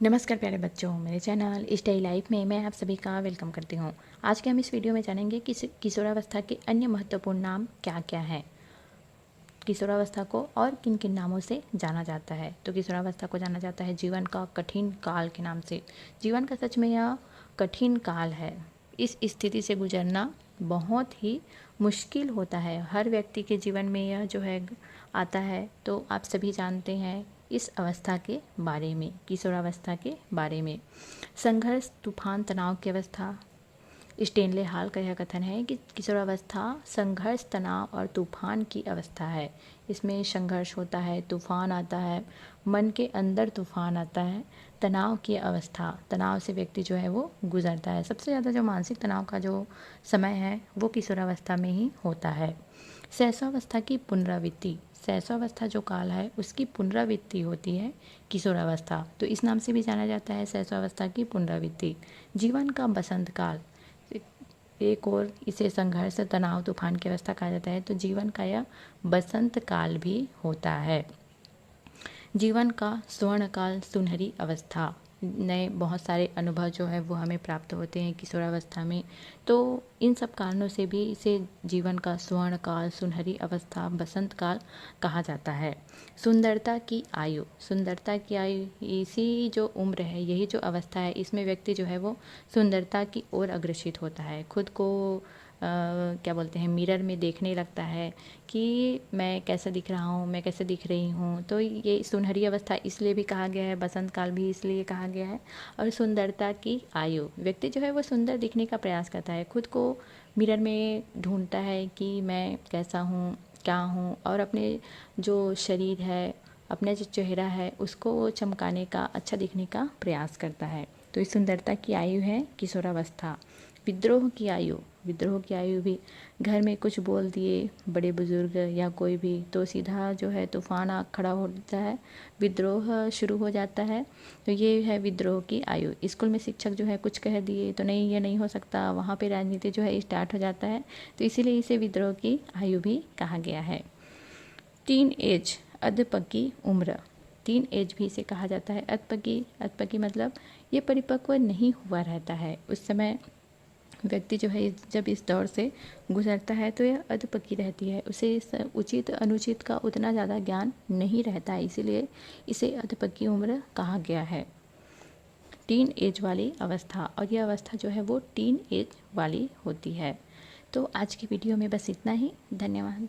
नमस्कार प्यारे बच्चों, मेरे चैनल स्टडी लाइफ में मैं आप सभी का वेलकम करती हूँ। आज के हम इस वीडियो में जानेंगे कि किशोरावस्था के अन्य महत्वपूर्ण नाम क्या क्या हैं। किशोरावस्था को और किन किन नामों से जाना जाता है। तो किशोरावस्था को जाना जाता है जीवन का कठिन काल के नाम से। जीवन का सच में यह कठिन काल है। इस स्थिति से गुजरना बहुत ही मुश्किल होता है। हर व्यक्ति के जीवन में यह जो है आता है। तो आप सभी जानते हैं इस अवस्था के बारे में, किशोरावस्था के बारे में। संघर्ष, तूफान, तनाव की अवस्था। स्टेनले हाल का यह कथन है कि किशोरावस्था संघर्ष, तनाव और तूफान की अवस्था है। इसमें संघर्ष होता है, तूफान आता है, मन के अंदर तूफान आता है। तनाव की अवस्था, तनाव से व्यक्ति जो है वो गुजरता है। सबसे ज़्यादा जो मानसिक तनाव का जो समय है वो किशोरावस्था में ही होता है। शैशवावस्था की पुनरावृत्ति, शैशवावस्था जो काल है उसकी पुनरावृत्ति होती है किशोरावस्था, तो इस नाम से भी जाना जाता है शैशवावस्था की पुनरावृत्ति। जीवन का बसंत काल, एक और इसे संघर्ष, तनाव, तूफान की अवस्था कहा जाता है। तो जीवन का यह बसंत काल भी होता है। जीवन का स्वर्ण काल, सुनहरी अवस्था। नए बहुत सारे अनुभव जो है वो हमें प्राप्त होते हैं किशोरावस्था में। तो इन सब कारणों से भी इसे जीवन का स्वर्ण काल, सुनहरी अवस्था, बसंत काल कहा जाता है। सुंदरता की आयु, सुंदरता की आयु इसी जो उम्र है, यही जो अवस्था है, इसमें व्यक्ति जो है वो सुंदरता की ओर अग्रसित होता है। खुद को क्या बोलते हैं, मिरर में देखने लगता है कि मैं कैसा दिख रहा हूँ, मैं कैसे दिख रही हूँ। तो ये सुनहरी अवस्था इसलिए भी कहा गया है, बसंत काल भी इसलिए कहा गया है। और सुंदरता की आयु, व्यक्ति जो है वो सुंदर दिखने का प्रयास करता है, खुद को मिरर में ढूंढता है कि मैं कैसा हूँ, क्या हूँ, और अपने जो शरीर है, अपना जो चेहरा है उसको चमकाने का, अच्छा दिखने का प्रयास करता है। तो इस सुंदरता की आयु है किशोरावस्था। विद्रोह की आयु, विद्रोह की आयु भी घर में कुछ बोल दिए बड़े बुजुर्ग या कोई भी, तो सीधा जो है तूफान आ खड़ा होता है, विद्रोह शुरू हो जाता है। तो ये है विद्रोह की आयु। स्कूल में शिक्षक जो है कुछ कह दिए तो नहीं, ये नहीं हो सकता, वहाँ पे राजनीति जो है स्टार्ट हो जाता है। तो इसीलिए इसे विद्रोह की आयु भी कहा गया है। टीन एज, अधपकी उम्र, टीन एज भी इसे कहा जाता है। अधपकी, अधपकी मतलब ये परिपक्व नहीं हुआ रहता है। उस समय व्यक्ति जो है जब इस दौर से गुजरता है तो यह अधपकी रहती है, उसे उचित अनुचित का उतना ज़्यादा ज्ञान नहीं रहता है, इसीलिए इसे अधपकी उम्र कहा गया है। टीन एज वाली अवस्था, और यह अवस्था जो है वो टीन एज वाली होती है। तो आज की वीडियो में बस इतना ही। धन्यवाद।